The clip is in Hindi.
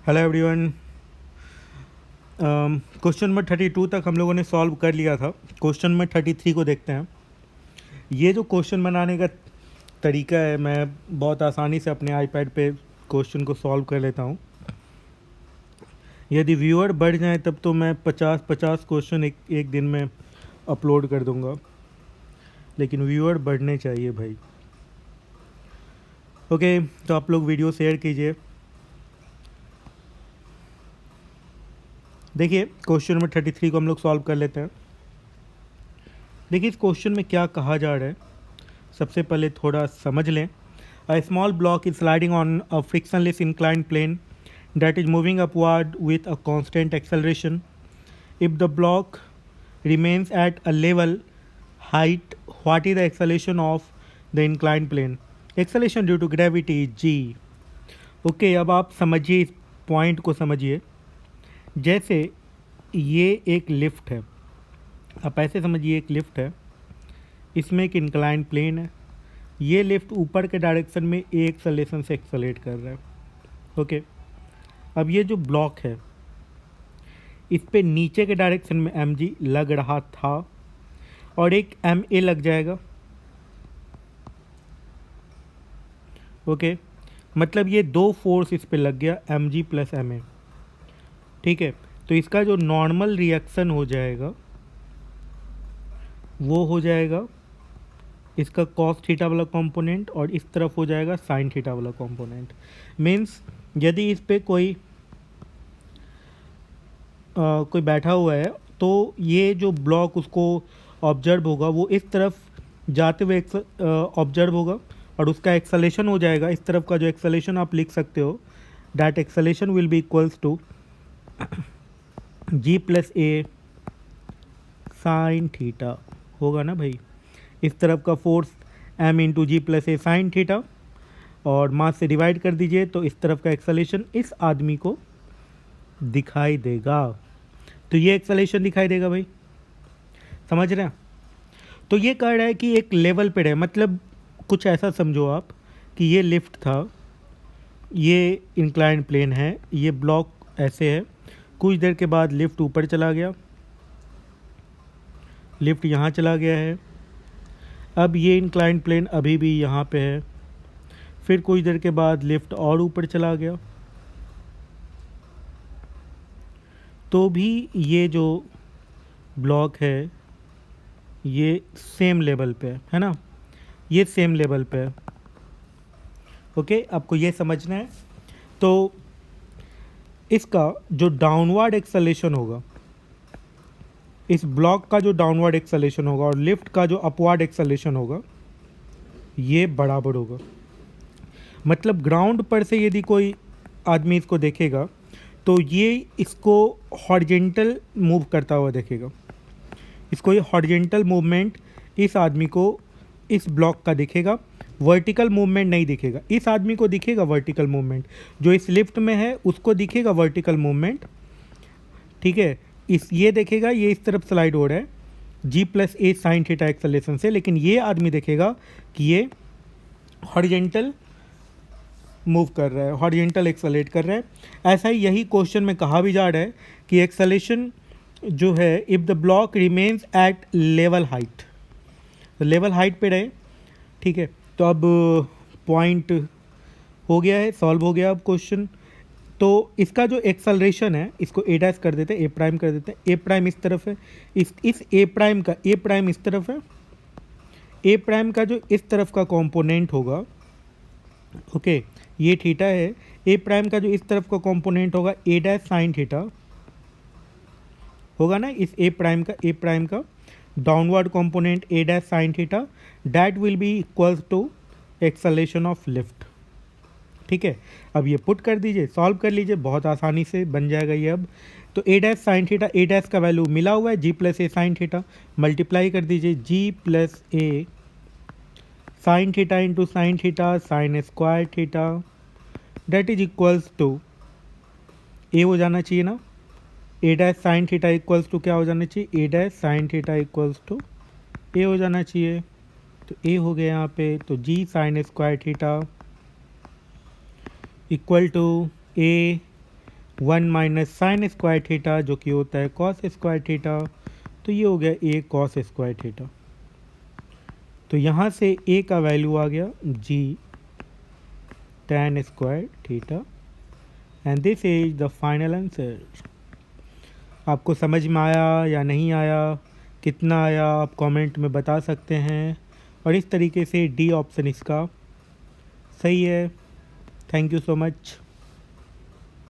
Hello everyone. क्वेश्चन नंबर 32 तक हम लोगों ने सॉल्व कर लिया था। क्वेश्चन नंबर 33 को देखते हैं। ये जो क्वेश्चन बनाने का तरीका है, मैं बहुत आसानी से अपने आईपैड पे क्वेश्चन को सॉल्व कर लेता हूँ। यदि व्यूअर बढ़ जाए तब तो मैं 50-50 क्वेश्चन एक दिन में अपलोड कर दूंगा, लेकिन व्यूअर बढ़ने चाहिए भाई। ओके, तो आप लोग वीडियो शेयर कीजिए। देखिए, क्वेश्चन नंबर 33 को हम लोग सॉल्व कर लेते हैं। देखिए, इस क्वेश्चन में क्या कहा जा रहा है, सबसे पहले थोड़ा समझ लें। A small block is sliding on a frictionless inclined plane that is moving upward with a constant acceleration. If the block remains at a level height, what is the acceleration of the inclined plane? Acceleration due to gravity is g. Okay, अब आप समझिए, इस पॉइंट को समझिए। जैसे ये एक लिफ्ट है, आप ऐसे समझिए, एक लिफ्ट है, इसमें एक इंक्लाइन प्लेन है। ये लिफ्ट ऊपर के डायरेक्शन में एक एक्सेलरेशन से एक्सेलरेट कर रहा है। ओके, अब ये जो ब्लॉक है, इस पे नीचे के डायरेक्शन में एम जी लग रहा था और एक एम ए लग जाएगा। ओके, मतलब ये दो फोर्स इस पे लग गया, m g plus m a. ठीक है, तो इसका जो नॉर्मल रिएक्शन हो जाएगा वो हो जाएगा इसका कॉस थीटा वाला कंपोनेंट, और इस तरफ हो जाएगा साइन थीटा वाला कंपोनेंट। मीन्स यदि इस पे कोई बैठा हुआ है तो ये जो ब्लॉक उसको ऑब्जर्व होगा, वो इस तरफ जाते हुए ऑब्जर्व होगा और उसका एक्सेलेरेशन हो जाएगा। इस तरफ का जो एक्सेलेरेशन आप लिख सकते हो, that acceleration will be equals to g plus A sine theta होगा ना भाई। इस तरफ का force m into g plus ए साइन थीटा, और मास से डिवाइड कर दीजिए तो इस तरफ का एक्सेलेरेशन इस आदमी को दिखाई देगा। तो ये एक्सेलेरेशन दिखाई देगा भाई, समझ रहे हैं? तो ये कह रहा है कि एक लेवल पे रहे, मतलब कुछ ऐसा समझो आप कि ये लिफ्ट था, ये इंक्लाइन प्लेन है, ये ब्लॉक ऐसे है। कुछ देर के बाद लिफ्ट ऊपर चला गया, लिफ्ट यहाँ चला गया है। अब ये इंक्लाइन प्लेन अभी भी यहाँ पे है। फिर कुछ देर के बाद लिफ्ट और ऊपर चला गया, तो भी ये जो ब्लॉक है ये सेम लेवल पे है ना, ये सेम लेवल पे है। ओके, आपको ये समझना है। तो इसका जो डाउनवर्ड एक्सेलेरेशन होगा, इस ब्लॉक का जो डाउनवर्ड एक्सेलेरेशन होगा और लिफ्ट का जो अपवर्ड एक्सेलेरेशन होगा, ये बराबर होगा। मतलब ग्राउंड पर से यदि कोई आदमी इसको देखेगा तो ये इसको हॉरिजेंटल मूव करता हुआ देखेगा। इसको ये हॉरिजेंटल मूवमेंट इस आदमी को इस ब्लॉक का दिखेगा, वर्टिकल मूवमेंट नहीं दिखेगा। इस आदमी को दिखेगा वर्टिकल मूवमेंट, जो इस लिफ्ट में है उसको दिखेगा वर्टिकल मूवमेंट। ठीक है, ये देखेगा ये इस तरफ स्लाइड हो रहा है जी प्लस ए साइन थीटा एक्सेलेरेशन से, लेकिन ये आदमी देखेगा कि ये हॉरिजेंटल मूव कर रहा है, हॉरिजेंटल एक्सेलरेट कर रहा है। ऐसा ही यही क्वेश्चन में कहा भी जा रहा है कि एक्सेलेरेशन जो है, if the block remains at level height, level height पे रहे। ठीक है, तो अब पॉइंट हो गया है, सॉल्व हो गया अब क्वेश्चन। तो इसका जो एक्सेलरेशन है, इसको ए डैश कर देते हैं, ए प्राइम कर देते हैं। ए प्राइम इस तरफ है, इस ए प्राइम का ए प्राइम इस तरफ है। ए प्राइम का जो इस तरफ का कंपोनेंट होगा, ओके, ये थीटा है। ए प्राइम का जो इस तरफ का कंपोनेंट होगा ए डैश साइन थीटा होगा ना। इस ए प्राइम का downward component a dash sine theta, that will be equals to acceleration of lift. ठीक है, अब ये पुट कर दीजिए, सॉल्व कर लीजिए, बहुत आसानी से बन जाएगा ये। अब तो A dash sine theta, A dash का वैल्यू मिला हुआ है जी प्लस ए साइन थीटा, मल्टीप्लाई कर दीजिए G plus A sine theta into sine theta sine square theta, that is equals to A हो जाना चाहिए ना। A dash sine theta equals to क्या हो जाना चाहिए, A dash sine theta equals to A हो जाना चाहिए। तो ए हो गया यहाँ पे, तो G sine square theta equal to A 1 minus sine square theta जो कि होता है कॉस स्क्वायर थीटा, तो ये हो गया ए कॉस स्क्वायर थीटा। तो यहाँ से ए का वैल्यू आ गया जी tan square theta and this is the final answer. आपको समझ में आया या नहीं आया, कितना आया आप कमेंट में बता सकते हैं। और इस तरीके से डी ऑप्शन इसका सही है। Thank you so much.